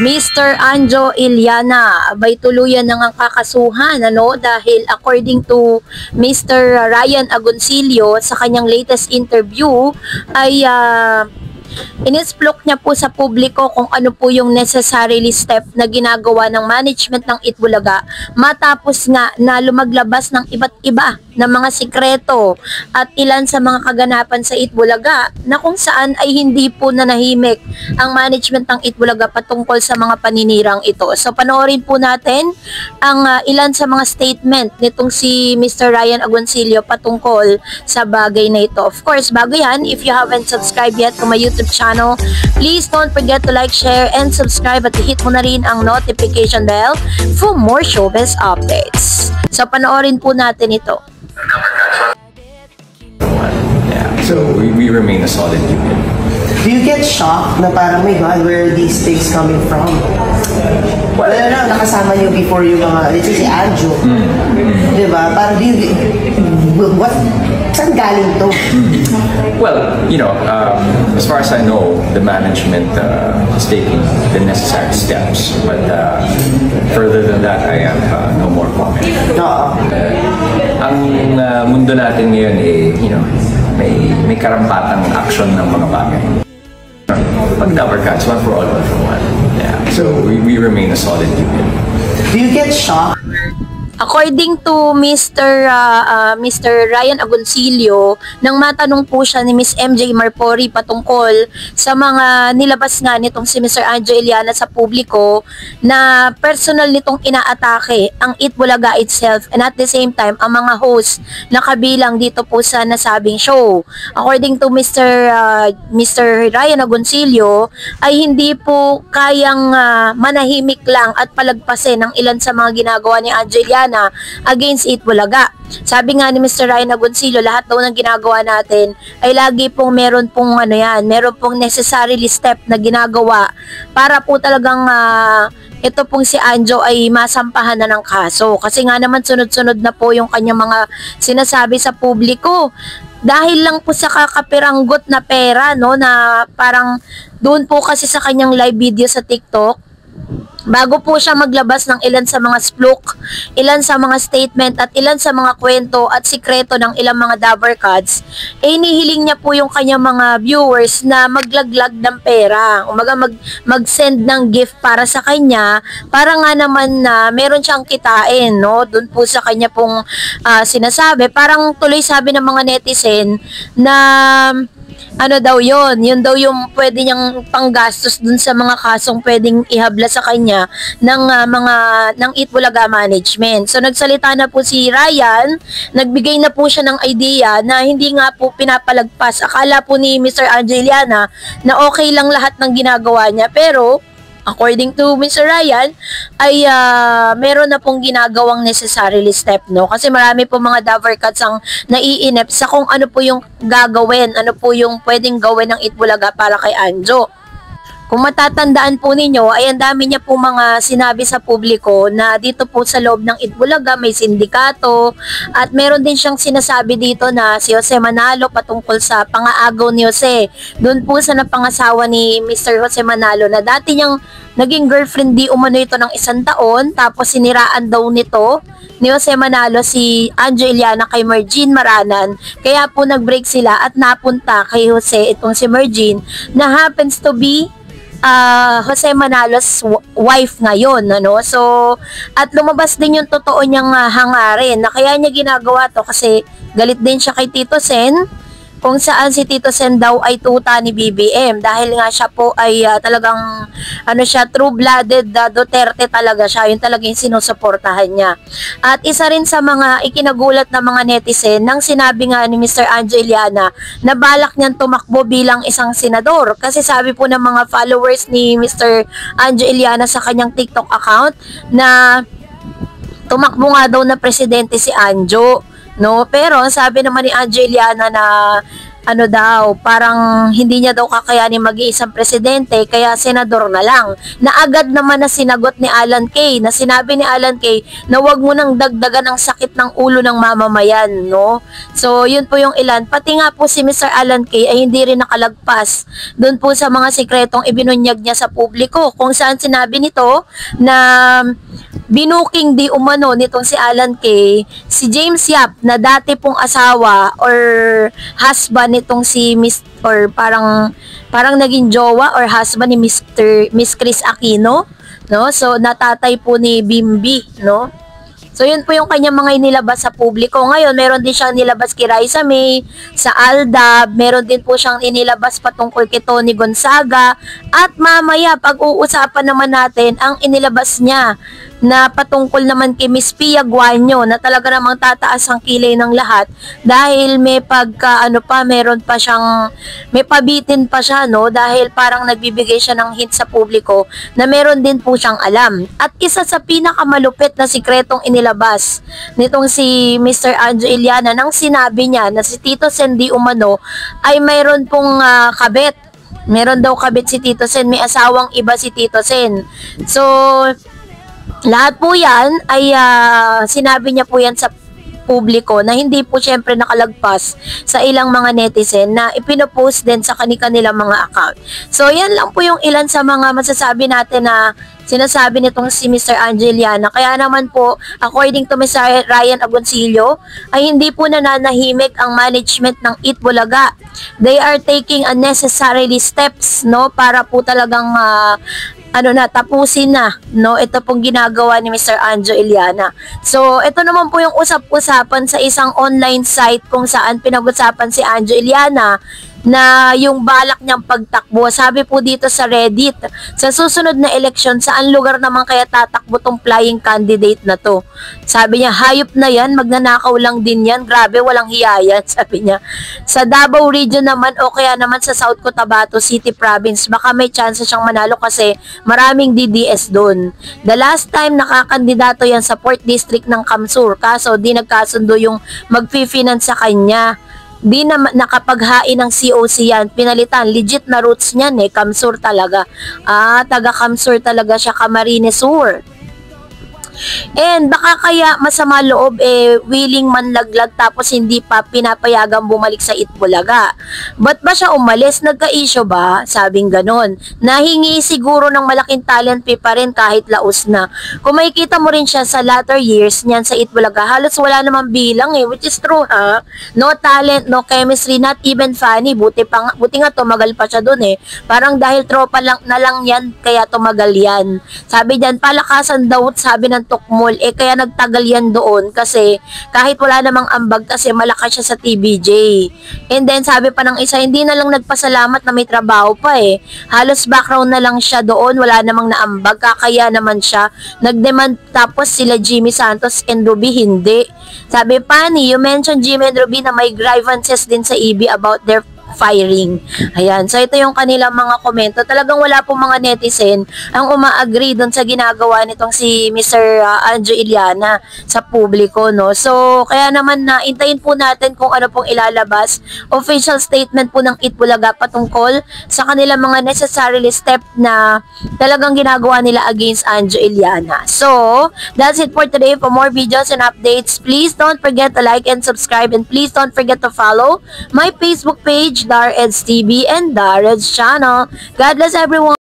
Mr. Anjo Iliana, abay tuluyan ng ang kakasuhan dahil according to Mr. Ryan Agoncillo sa kanyang latest interview ay inisplok niya po sa publiko kung ano po yung necessarily step na ginagawa ng management ng Itbulaga matapos nga na lumaglabas ng iba't iba na mga sikreto at ilan sa mga kaganapan sa Itbulaga na kung saan ay hindi po nanahimik ang management ng Itbulaga patungkol sa mga paninirang ito. So panoorin po natin ang ilan sa mga statement nitong si Mr. Ryan Agoncillo patungkol sa bagay na ito. Of course, bago yan, if you haven't subscribed yet to my YouTube channel, please don't forget to like, share, and subscribe at hit mo na rin ang notification bell for more showbiz updates. So panoorin po natin ito. Yeah, so we remain a solid unit. Do you get shocked na parang, my God, where are these things coming from? Well, nakasama niyo before yung mga, let's say si Anjo. Diba? Parang, saan galing to? Well, as far as I know, the management is taking the necessary steps. But further than that, I have no more comment. Ang mundo natin ngayon may karampatang action ng mga bagay. Pag Dabber Cats, one for all, one for one. Yeah. So we remain a solid unit. Do you get shocked? According to Mr. Ryan Agoncillo, nang matanong po siya ni Miss MJ Marpori patungkol sa mga nilabas nga nitong si Mr. Anjo Iliana sa publiko na personal nitong inaatake ang Itbulaga itself and at the same time ang mga host na kabilang dito po sa nasabing show. According to Mr. Ryan Agoncillo ay hindi po kayang manahimik lang at palagpasin ang ilan sa mga ginagawa ni Anjo Iliana against Itbulaga. Sabi nga ni Mr. Ryan Agoncillo, lahat daw ng ginagawa natin ay lagi pong meron pong necessarily step na ginagawa para po talagang ito pong si Anjo ay masampahan na ng kaso. Kasi nga naman sunod-sunod na po yung kanyang mga sinasabi sa publiko. Dahil lang po sa kakapiranggot na pera, na parang doon po kasi sa kanyang live video sa TikTok, bago po siya maglabas ng ilan sa mga splok, ilan sa mga statement at ilan sa mga kwento at sikreto ng ilang mga Dabber Cats, inihiling niya po yung kanyang mga viewers na maglaglag ng pera, mag-send ng gift para sa kanya, para nga naman na meron siyang kitain, doon po sa kanya pong sinasabi. Parang tuloy sabi ng mga netizen na yun daw yung pwede niyang panggastos dun sa mga kasong pwedeng ihabla sa kanya ng Itbulaga management. So nagsalita na po si Ryan, nagbigay na po siya ng idea na hindi nga po pinapalagpas. Akala po ni Mr. Anjo Iliana na okay lang lahat ng ginagawa niya, pero according to Mr. Ryan, ay meron na pong ginagawang necessarily step, Kasi marami po mga Dabber Cats ang naiinip sa kung ano po yung gagawin, ano po yung pwedeng gawin ng Itbulaga para kay Anjo. Kung matatandaan po ninyo, ay ang dami niya po mga sinabi sa publiko na dito po sa loob ng Itbulaga may sindikato at meron din siyang sinasabi dito na si Jose Manalo patungkol sa pangaagaw ni Jose. Doon po sa napangasawa ni Mr. Jose Manalo na dati niyang naging girlfriend di umano ito ng 1 taon, tapos siniraan daw nito ni Jose Manalo si Anjo Iliana kay Mergine Maranan. Kaya po nag-break sila at napunta kay Jose itong si Mergine na happens to be Jose Manalo's wife ngayon, So, at lumabas din yung totoo niyang hangarin na kaya niya ginagawa to kasi galit din siya kay Tito Sen, kung saan si Tito Sen daw ay tuta ni BBM dahil nga siya po ay talagang true-blooded Duterte talaga siya, yun talaga yung sinusuportahan niya. At isa rin sa mga ikinagulat na mga netizen nang sinabi nga ni Mr. Anjo Iliana na balak niyang tumakbo bilang isang senador, kasi sabi po ng mga followers ni Mr. Anjo Iliana sa kanyang TikTok account na tumakbo nga daw na presidente si Anjo. Pero sabi naman ni Anjo Iliana na ano daw, parang hindi niya daw kakayanin mag-iisang presidente, kaya senador na lang. Na agad naman na sinagot ni Alan Kay, na sinabi ni Alan Kay na wag mo nang dagdagan ang sakit ng ulo ng mamamayan, no? So, yun po yung ilan. Pati nga po si Mr. Alan Kay ay hindi rin nakalagpas doon po sa mga sikretong ibinunyag niya sa publiko, kung saan sinabi nito na binuking di umano nitong si Alan Kay, si James Yap na dati pong asawa or husband nitong si or parang naging jowa or husband ni Miss Chris Aquino, no? So natatay po ni Bimbi, no? So yun po yung kanyang mga inilabas sa publiko. Ngayon, meron din siyang inilabas kay Raisa May, sa Aldab, meron din po siyang inilabas patungkol kay Tony Gonzaga, at mamaya pag-uusapan naman natin ang inilabas niya na patungkol naman kay Miss Pia Guanyo, na talaga namang tataas ang kilay ng lahat dahil may meron pa siyang, may pabitin pa siya, no, dahil parang nagbibigay siya ng hint sa publiko na meron din po siyang alam. At isa sa pinakamalupit na sikretong inilabas nitong si Mr. Anjo Iliana, nang sinabi niya na si Tito Sen di umano ay mayroon pong kabit. Meron daw kabit si Tito Sen, may asawang iba si Tito Sen. So lahat po yan ay sinabi niya po yan sa publiko na hindi po syempre nakalagpas sa ilang mga netizen na ipinopost din sa kanilang mga account. So yan lang po yung ilan sa mga masasabi natin na sinasabi nitong si Mr. Angeliana. Kaya naman po, according to Mr. Ryan Agoncillo, ay hindi po nananahimik ang management ng Eat Bulaga. They are taking unnecessarily steps, no, para po talagang tapusin na, no, ito pong ginagawa ni Mr. Anjo Iliana. So, ito naman po yung usap-usapan sa isang online site kung saan pinag-usapan si Anjo Iliana na yung balak niyang pagtakbo. Sabi po dito sa Reddit, sa susunod na eleksyon, saan lugar naman kaya tatakbo tong flying candidate na to? Sabi niya, hayop na yan, magnanakaw lang din yan, grabe, walang hiya yan, sabi niya. Sa Davao region naman o kaya naman sa South Cotabato City Province, baka may chance siyang manalo kasi maraming DDS doon. The last time nakakandidato yan sa 4th District ng Kamsur, kaso di nagkasundo yung mag-finance sa kanya. Di na nakapaghain ng COC yan. Pinalitan. Legit na roots niyan eh. Kamsur talaga. Taga Kamsur talaga siya. Camarines Sur. And baka kaya masama loob willing manlaglag tapos hindi pa pinapayagang bumalik sa Itbulaga. Ba't ba siya umalis? Nagka-issue ba? Sabing ganon. Nahingi siguro ng malaking talent fee pa rin kahit laos na. Kung makikita mo rin siya sa latter years niyan sa Itbulaga, halos wala namang bilang which is true ha. No talent, no chemistry, not even funny. Buti nga tumagal pa siya dun Parang dahil tropa lang na lang yan kaya tumagal yan. Sabi diyan, palakasan daw, sabi ng Tukmol, kaya nagtagal yan doon kasi kahit wala namang ambag kasi malakas siya sa TBJ. And then sabi pa ng isa, hindi na lang nagpasalamat na may trabaho pa halos background na lang siya doon, wala namang naambag, kakaya naman siya nagdemand. Tapos sila Jimmy Santos and Ruby hindi. Sabi pa you mentioned Jimmy and Ruby na may grievances din sa EB about their firing. Ayan. So, ito yung kanilang mga komento. Talagang wala pong mga netizen ang uma-agree doon sa ginagawa nitong si Mr. Anjo Iliana sa publiko, no? So, kaya naman na intayin po natin kung ano pong ilalabas. Official statement po ng Itbulaga patungkol sa kanilang mga necessarily step na talagang ginagawa nila against Anjo Iliana. So, that's it for today. For more videos and updates, please don't forget to like and subscribe, and please don't forget to follow my Facebook page, Dareds TV and Dareds channel. God bless everyone.